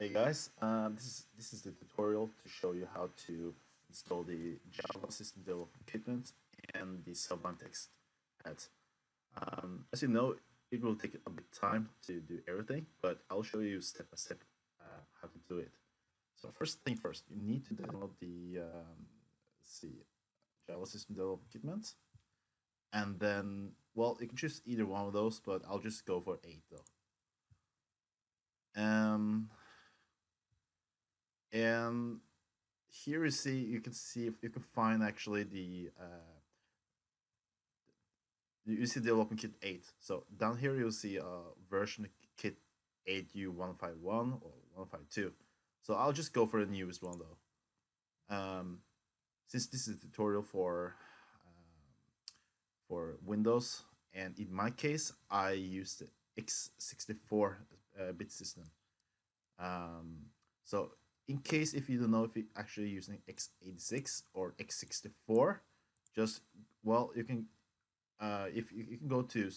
Hey guys, this is the tutorial to show you how to install the Java System Development Kit and the Sublime text ads. As you know, it will take a bit time to do everything, but I'll show you step by step how to do it. So first thing first, you need to download the let's see, Java System Development Kit, and then well, you can choose either one of those, but I'll just go for 8 though. And here you can see if you can find actually the you see development kit 8. So down here you'll see version kit 8U151 or 152. So I'll just go for the newest one though. Since this is a tutorial for Windows, and in my case I used the x64 bit system. So in case if you don't know if you're actually using x86 or x64, just well you can if you can go to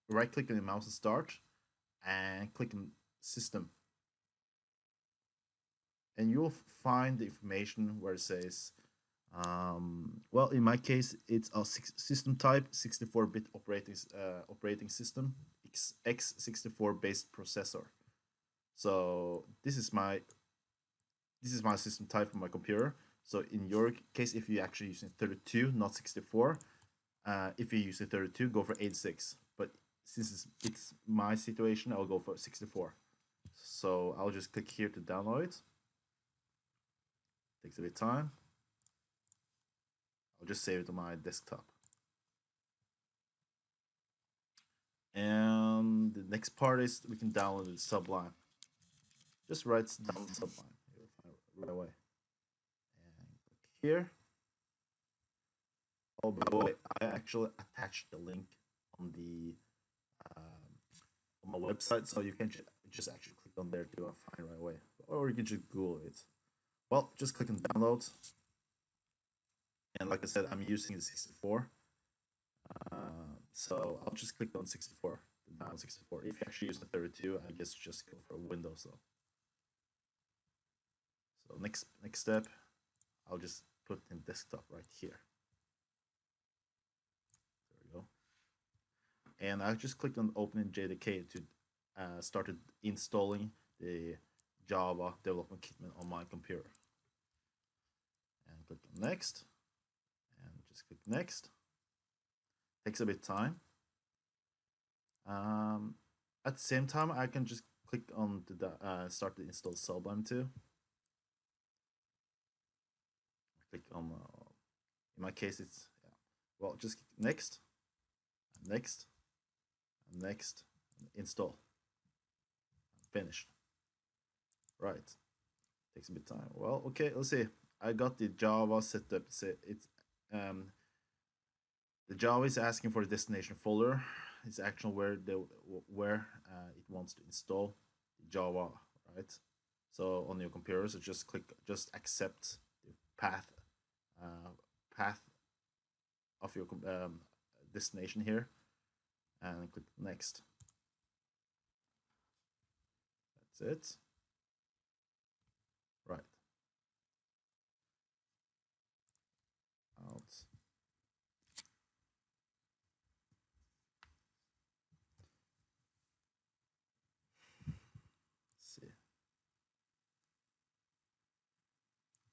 right click on the mouse and start and click on system, and you'll find the information where it says well in my case it's a system type 64-bit operating system x64 based processor. So this is my system type for my computer. So in your case, if you're actually using 32, not 64, if you use the 32, go for 86. But since it's my situation, I'll go for 64. So I'll just click here to download it. Takes a bit of time. I'll just save it on my desktop. And the next part is we can download the Sublime. Just write down Sublime. You'll find it right away. And click here. Oh, by the way, I actually attached the link on the on my website, so you can just actually click on there to find right away, or you can just Google it. Well, just click on download, and like I said, I'm using the 64, so I'll just click on 64, download 64. If you actually use the 32, I guess just go for Windows though. So next step, I'll just put in desktop right here. And I just clicked on opening JDK to start installing the Java development kit on my computer. And click on next, and just click next. Takes a bit of time. At the same time, I can just click on the start to install Sublime too. Click on in my case it's well just click next, next, next, install, finished. Right, takes a bit of time. Well, okay, let's see. I got the Java set up. It's the Java is asking for the destination folder. It's actually where it wants to install Java, right? So on your computer, so just accept the path of your destination here, and click next. That's it. Right. Out. See.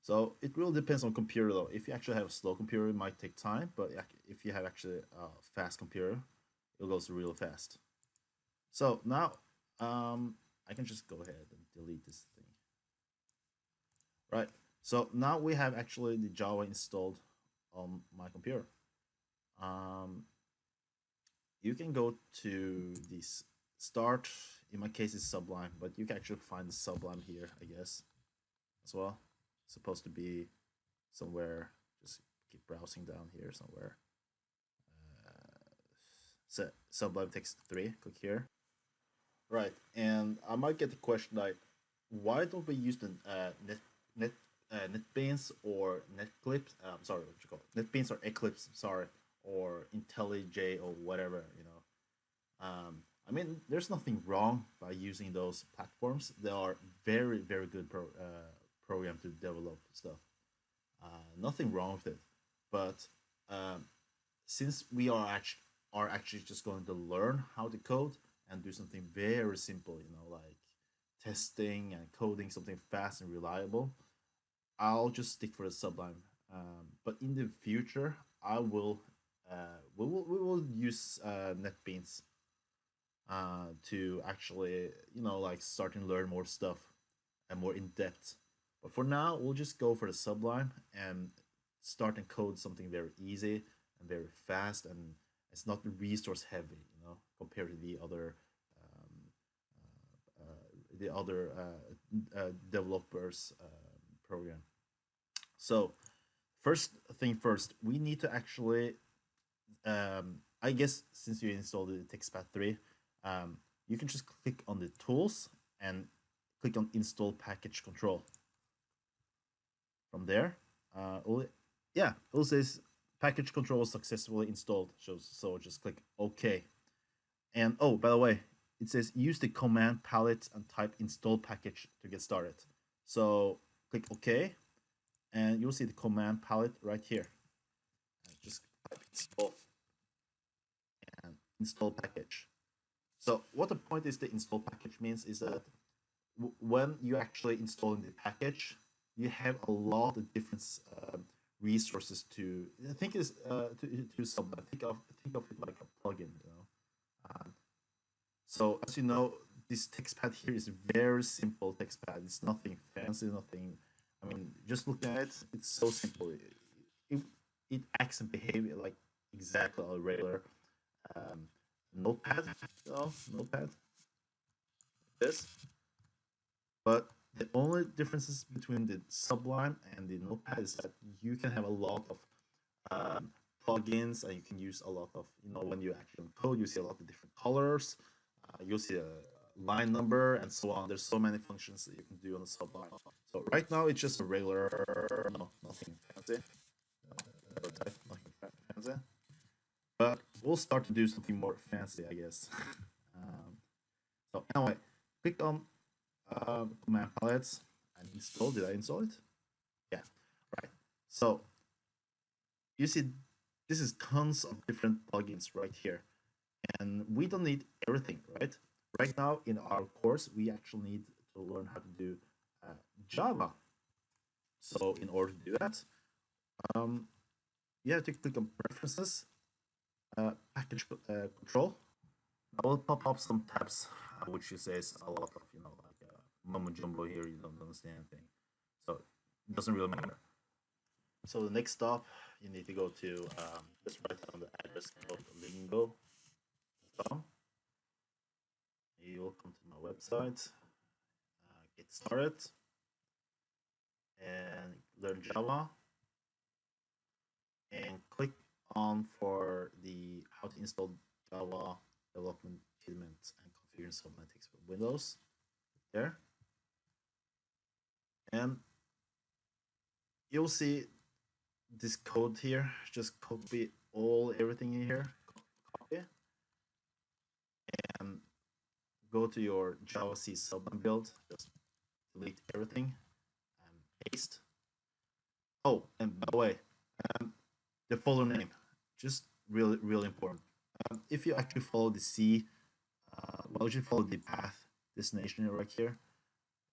So it really depends on computer though. If you actually have a slow computer, it might take time, but if you have actually a fast computer, it goes really fast. So now I can just go ahead and delete this thing. Right. So now we have actually the Java installed on my computer. You can go to this start. In my case, it's Sublime, but you can actually find the Sublime here, I guess, as well. It's supposed to be somewhere. Just keep browsing down here somewhere. So Sublime text 3. Click here. Right, and I might get the question like, why don't we use the NetBeans or NetClips? Sorry, what you call it? NetBeans or Eclipse? Sorry, or IntelliJ or whatever. I mean, there's nothing wrong by using those platforms. They are very good program to develop stuff. Nothing wrong with it, but um, since we are actually just going to learn how to code and do something very simple, like testing and coding something fast and reliable, I'll just stick for the Sublime. But in the future, I will we will use NetBeans to actually like start and learn more stuff and more in depth. But for now, we'll just go for the Sublime and start and code something very easy and very fast, and it's not resource heavy, compared to the other developers program. So first thing first, we need to actually, I guess since you installed the TextPad 3, you can just click on the tools and click on install package control. From there, it will says package control successfully installed. So just click OK. And oh, by the way, it says use the command palette and type install package to get started. So click OK, and you'll see the command palette right here. Just type install and install package. So what the point is the install package means is that when you actually installing the package, you have a lot of different resources to think is to Sublime. Think of it like a plugin, So as you know, this TextPad here is a very simple TextPad. It's nothing fancy, nothing. I mean, just look at it. It's so simple. It acts and behaves like exactly a regular notepad. Notepad. This. But the only differences between the Sublime and the Notepad is that you can have a lot of plugins, and you can use a lot of, when you actually code, you see a lot of different colors. You'll see a line number and so on. There's so many functions that you can do on the Sublime. So right now it's just a regular, nothing fancy. Nothing fancy. But we'll start to do something more fancy, I guess. So anyway, click on command palettes and install. Did I install it? Yeah, right. So you see, this is tons of different plugins right here, and we don't need everything, right? Right now in our course, we actually need to learn how to do Java. So in order to do that, you have to click on preferences, package control. I will pop up some tabs, which says a lot of, like mumbo jumbo here. You don't understand anything, so it doesn't really matter. So the next stop, you need to go to just write down the address of lingo.com. You will come to my website, get started, and learn Java, and click on for the how to install Java development element and configure Subnetics for Windows there, and you'll see this code here. Just copy everything in here, copy, and go to your Java C Sublime build. Just delete everything and paste. Oh, and by the way, the folder name, just really important. If you actually follow the C, if you follow the path destination right here,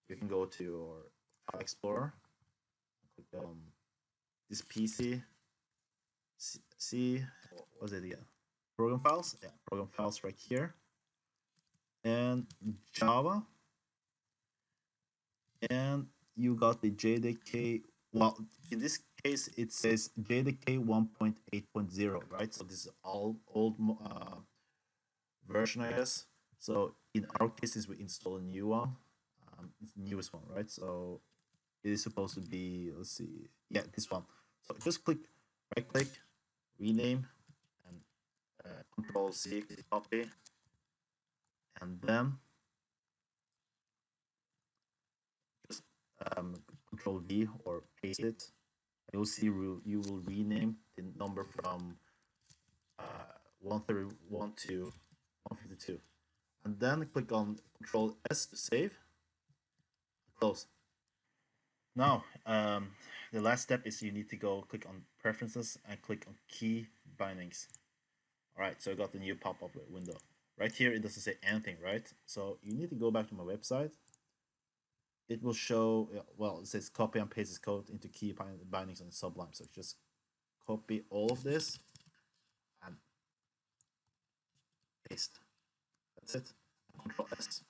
you can go to your File Explorer, click on this PC, C, what's it again? Program files, yeah, program files right here, and Java, and you got the JDK. Well, in this case, it says JDK 1.8.0, right? So this is all old version, I guess. So in our cases, we install a new one, it's the newest one, right? So it is supposed to be, let's see, yeah, this one. So just right click, rename, and Control C, copy, and then just Control V or paste it. You'll see you will rename the number from 131 to 152, and then click on Control S to save. Now, the last step is you need to go click on preferences and click on key bindings. All right, so I got the new pop-up window. Right here, it doesn't say anything, right? So you need to go back to my website. It will show, well, it says copy and paste this code into key bindings on Sublime. So just copy all of this and paste. That's it. Control S.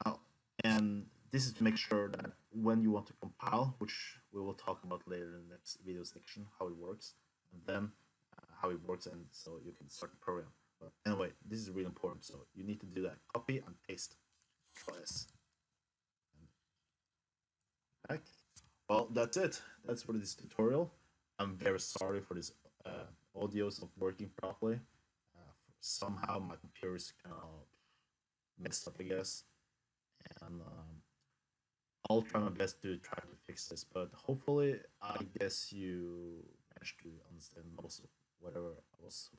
Oh, and this is to make sure that when you want to compile, which we will talk about later in the next video section, how it works, and then how it works, and so you can start the program. But anyway, this is really important, so you need to do that. Copy and paste. Control S. Back. Well, that's it. That's for this tutorial. I'm very sorry for this audio is not working properly. Somehow my computer is kind of messed up, I guess, and I'll try my best to try to fix this. But hopefully, I guess you managed to understand most of whatever I was